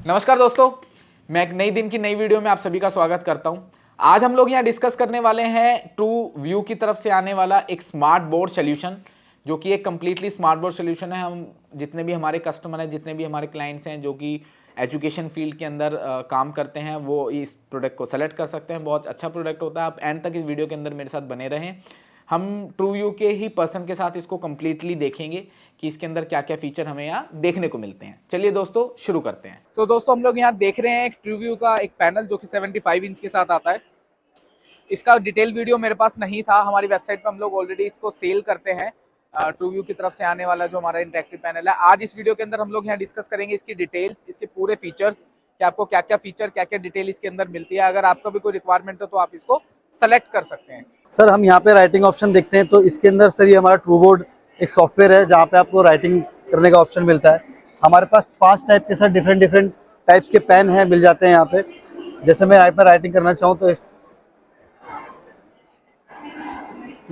नमस्कार दोस्तों, मैं एक नई दिन की नई वीडियो में आप सभी का स्वागत करता हूं। आज हम लोग यहां डिस्कस करने वाले हैं ट्रू व्यू की तरफ से आने वाला एक स्मार्ट बोर्ड सॉल्यूशन, जो कि एक कंप्लीटली स्मार्ट बोर्ड सॉल्यूशन है। हम जितने भी हमारे कस्टमर हैं, जितने भी हमारे क्लाइंट्स हैं जो कि एजुकेशन फील्ड के अंदर काम करते हैं, वो इस प्रोडक्ट को सेलेक्ट कर सकते हैं। बहुत अच्छा प्रोडक्ट होता है। आप एंड तक इस वीडियो के अंदर मेरे साथ बने रहें। हम ट्रू व्यू के ही पर्सन के साथ इसको कंप्लीटली देखेंगे कि इसके अंदर क्या क्या फीचर हमें यहाँ देखने को मिलते हैं। चलिए दोस्तों शुरू करते हैं। तो दोस्तों हम लोग यहाँ देख रहे हैं एक ट्रू व्यू का एक पैनल जो कि 75 इंच के साथ आता है। इसका डिटेल वीडियो मेरे पास नहीं था। हमारी वेबसाइट पर हम लोग ऑलरेडी इसको सेल करते हैं। ट्रू व्यू की तरफ से आने वाला जो हमारा इंटरेक्टिव पैनल है, आज इस वीडियो के अंदर हम लोग यहाँ डिस्कस करेंगे इसकी डिटेल्स, इसके पूरे फीचर्स, कि आपको क्या क्या फीचर, क्या क्या डिटेल इसके अंदर मिलती है। अगर आपका भी कोई रिक्वायरमेंट हो तो आप इसको सेलेक्ट कर सकते हैं। सर हम यहाँ पे राइटिंग ऑप्शन देखते हैं, तो इसके अंदर सर ये हमारा ट्रू बोर्ड एक सॉफ्टवेयर है जहाँ पे आपको राइटिंग करने का ऑप्शन मिलता है। हमारे पास 5 टाइप के सर डिफरेंट टाइप्स के पेन हैं, मिल जाते हैं यहाँ पे। जैसे मैं यहाँ पे राइटिंग करना चाहूँ तो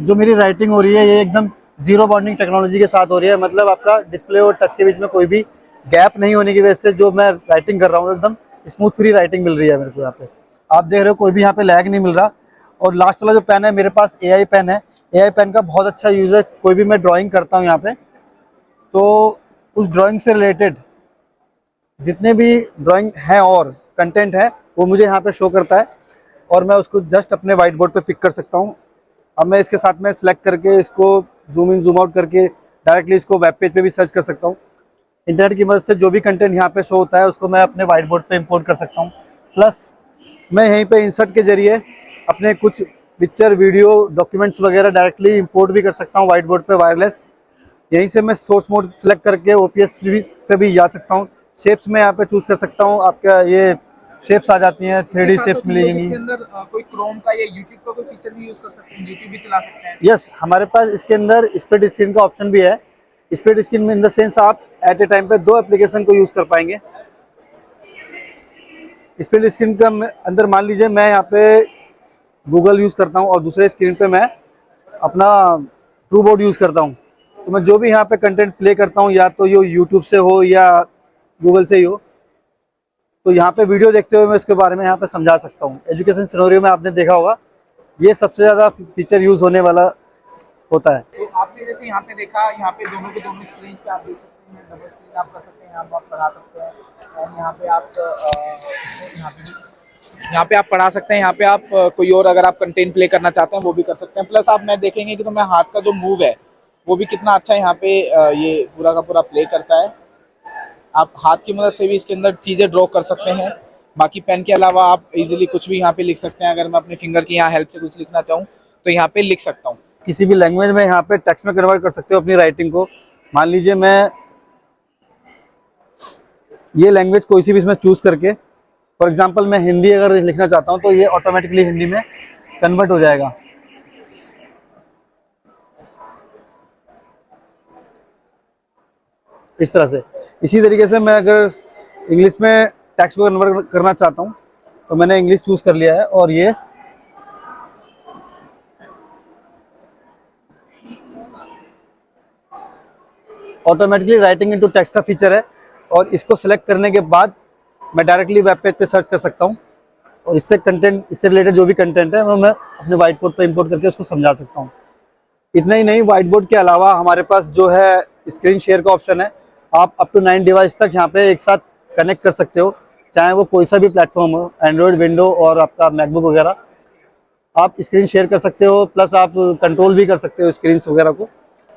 जो मेरी राइटिंग हो रही है ये एकदम जीरो बॉन्डिंग टेक्नोलॉजी के साथ हो रही है। मतलब आपका डिस्प्ले और टच के बीच में कोई भी गैप नहीं होने की वजह से जो मैं राइटिंग कर रहा हूँ एकदम स्मूथ फ्री राइटिंग मिल रही है मेरे को। यहाँ पे आप देख रहे हो कोई भी यहाँ पे लैग नहीं मिल रहा। और लास्ट वाला जो पेन है मेरे पास AI पेन है। AI पेन का बहुत अच्छा यूज़ है। कोई भी मैं ड्राइंग करता हूँ यहाँ पे, तो उस ड्राइंग से रिलेटेड जितने भी ड्राइंग हैं और कंटेंट है वो मुझे यहाँ पे शो करता है और मैं उसको जस्ट अपने वाइट बोर्ड पे पिक कर सकता हूँ। अब मैं इसके साथ में सिलेक्ट करके इसको जूम इन जूम आउट करके डायरेक्टली इसको वेब पेज पे भी सर्च कर सकता हूँ। इंटरनेट की मदद से जो भी कंटेंट यहाँ पे शो होता है उसको मैं अपने वाइट बोर्ड पे इंपोर्ट कर सकता हूँ। प्लस मैं यहीं पे इंसर्ट के जरिए अपने कुछ पिक्चर, वीडियो, डॉक्यूमेंट्स वगैरह डायरेक्टली इंपोर्ट भी कर सकता हूँ वाइट बोर्ड पे वायरलेस। यहीं से मैं सोर्स मोड सेलेक्ट करके OPS पे भी जा सकता हूँ। शेप्स में यहाँ पे चूज़ कर सकता हूँ। आपका ये शेप्स आ जाती हैं, 3D शेप्स मिलेंगी। इसके अंदर कोई क्रोम का या यूट्यूब का कोई फीचर भी यूज कर सकते हैं, यूट्यूब भी चला सकते हैं। यस, हमारे पास इसके अंदर स्प्लिट स्क्रीन का ऑप्शन भी है। स्प्लिट स्क्रीन में इन द सेंस आप एट ए टाइम पे 2 एप्लीकेशन को यूज़ कर पाएंगे। स्प्लिट स्क्रीन का अंदर मान लीजिए मैं यहाँ पे गूगल यूज़ करता हूँ और दूसरे स्क्रीन पे मैं अपना ट्रू बोर्ड यूज़ करता हूँ, तो मैं जो भी यहाँ पे कंटेंट प्ले करता हूँ या तो ये यूट्यूब से हो या गूगल से ही हो, तो यहाँ पे वीडियो देखते हुए मैं इसके बारे में यहाँ पे समझा सकता हूँ। एजुकेशन सिनेरियो में आपने देखा होगा ये सबसे ज़्यादा फीचर यूज़ होने वाला होता है। तो आपने जैसे यहाँ पे देखा, यहाँ पे दोनों के दोनों स्क्रीन पे आप देख सकते हैं, डबल स्क्रीन आप कर सकते हैं, यहाँ पे आप पढ़ा सकते हैं। और यहाँ पे आप यहाँ पे आप पढ़ा सकते हैं। यहाँ पे आप कोई और अगर आप कंटेंट प्ले करना चाहते हैं वो भी कर सकते हैं। प्लस आप मैं देखेंगे कि तो मैं हाथ का जो मूव है वो भी कितना अच्छा यहाँ पे ये पूरा का पूरा प्ले करता है। आप हाथ की मदद से भी इसके अंदर चीज़ें ड्रॉ कर सकते हैं। बाकी पेन के अलावा आप इजीली कुछ भी यहाँ पे लिख सकते हैं। अगर मैं अपने फिंगर की यहाँ हेल्प से कुछ लिखना चाहूँ तो यहाँ पे लिख सकता हूँ। किसी भी लैंग्वेज में यहाँ पे टेक्स्ट में कन्वर्ट कर सकते हो अपनी राइटिंग को। मान लीजिए मैं ये लैंग्वेज कोई सी भी इसमें चूज़ करके, फॉर एग्जांपल मैं हिंदी अगर लिखना चाहता हूँ तो ये ऑटोमेटिकली हिंदी में कन्वर्ट हो जाएगा। इस तरह से। इसी तरीके से मैं अगर इंग्लिश में टेक्स्ट को कन्वर्ट करना चाहता हूँ तो मैंने इंग्लिश चूज़ कर लिया है और ये ऑटोमेटिकली राइटिंग इनटू टेक्स्ट का फीचर है। और इसको सेलेक्ट करने के बाद मैं डायरेक्टली वेब पेज पे सर्च कर सकता हूँ और इससे कंटेंट, इससे रिलेटेड जो भी कंटेंट है वो मैं अपने वाइट बोर्ड पे इंपोर्ट करके उसको समझा सकता हूँ। इतना ही नहीं, वाइट बोर्ड के अलावा हमारे पास जो है स्क्रीन शेयर का ऑप्शन है। आप अप टू 9 डिवाइस तक यहाँ पे एक साथ कनेक्ट कर सकते हो, चाहे वो कोई सा भी प्लेटफॉर्म हो, एंड्रॉयड, विंडो और आपका मैकबुक वगैरह। आप स्क्रीन शेयर कर सकते हो, प्लस आप कंट्रोल भी कर सकते हो स्क्रीन वगैरह को।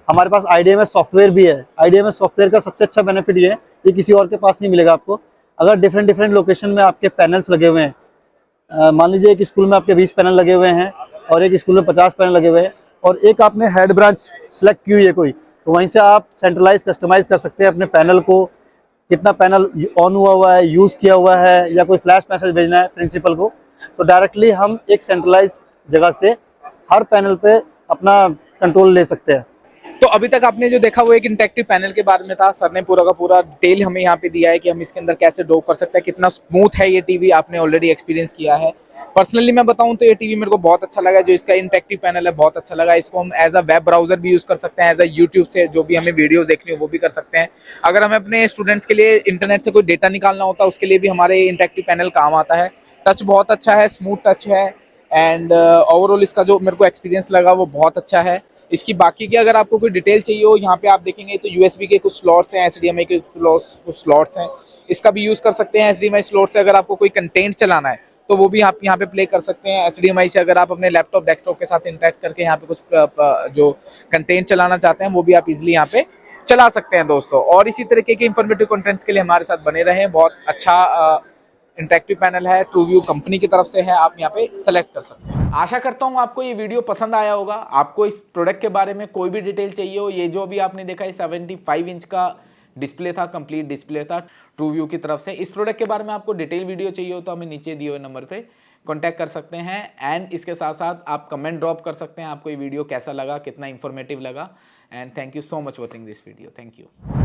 हमारे पास IDMS सॉफ्टवेयर भी है। IDMS सॉफ्टवेयर का सबसे अच्छा बेनिफिट ये है, ये किसी और के पास नहीं मिलेगा आपको। अगर डिफरेंट लोकेशन में आपके पैनल्स लगे हुए हैं, मान लीजिए एक स्कूल में आपके 20 पैनल लगे हुए हैं और एक स्कूल में 50 पैनल लगे हुए हैं और एक आपने हेड ब्रांच सेलेक्ट की हुई है कोई, तो वहीं से आप सेंट्रलाइज कस्टमाइज़ कर सकते हैं अपने पैनल को। कितना पैनल ऑन हुआ है, यूज़ किया हुआ है, या कोई फ्लैश मैसेज भेजना है प्रिंसिपल को, तो डायरेक्टली हम एक सेंट्रलाइज जगह से हर पैनल पे अपना कंट्रोल ले सकते हैं। तो अभी तक आपने जो देखा वो एक इंटरेक्टिव पैनल के बारे में था। सर ने पूरा का पूरा डिटेल हमें यहाँ पे दिया है कि हम इसके अंदर कैसे ड्रॉ कर सकते हैं, कितना स्मूथ है ये टीवी, आपने ऑलरेडी एक्सपीरियंस किया है। पर्सनली मैं बताऊं तो ये टीवी मेरे को बहुत अच्छा लगा, जो इसका इंटरेक्टिव पैनल है बहुत अच्छा लगा। इसको हम एज अ वेब ब्राउजर भी यूज कर सकते हैं, एज अ यूट्यूब से जो भी हमें वीडियोज देखनी हो वो भी कर सकते हैं। अगर हमें अपने स्टूडेंट्स के लिए इंटरनेट से कोई डेटा निकालना होता है उसके लिए भी हमारे इंटरेक्टिव पैनल काम आता है। टच बहुत अच्छा है, स्मूथ टच है, एंड ओवरऑल इसका जो मेरे को एक्सपीरियंस लगा वो बहुत अच्छा है। इसकी बाकी की अगर आपको कोई डिटेल चाहिए हो, यहाँ पे आप देखेंगे तो यूएसबी के कुछ स्लॉट्स हैं, एचडीएमआई के कुछ स्लॉट्स हैं, इसका भी यूज़ कर सकते हैं। एचडीएमआई स्लॉट से अगर आपको कोई कंटेंट चलाना है तो वो भी आप यहाँ पे प्ले कर सकते हैं। एचडीएमआई से अगर आप अपने लैपटॉप डेस्कटॉप के साथ इंटरेक्ट करके यहाँ पे कुछ जो कंटेंट चलाना चाहते हैं वो भी आप इजिली यहाँ पे चला सकते हैं दोस्तों। और इसी तरीके के इंफॉर्मेटिव कंटेंट्स के लिए हमारे साथ बने रहें। बहुत अच्छा इंटरेक्टिव पैनल है, TrueView कंपनी की तरफ से है, आप यहाँ पे सेलेक्ट कर सकते हैं। आशा करता हूँ आपको ये वीडियो पसंद आया होगा। आपको इस प्रोडक्ट के बारे में कोई भी डिटेल चाहिए हो, ये जो अभी आपने देखा है 75 इंच का डिस्प्ले था, कंप्लीट डिस्प्ले था TrueView की तरफ से। इस प्रोडक्ट के बारे में आपको डिटेल वीडियो चाहिए हो तो हमें नीचे दिए हुए नंबर पे कॉन्टैक्ट कर सकते हैं। एंड इसके साथ साथ आप कमेंट ड्रॉप कर सकते हैं आपको ये वीडियो कैसा लगा, कितना इंफॉर्मेटिव लगा। And thank you so much watching this video. Thank you.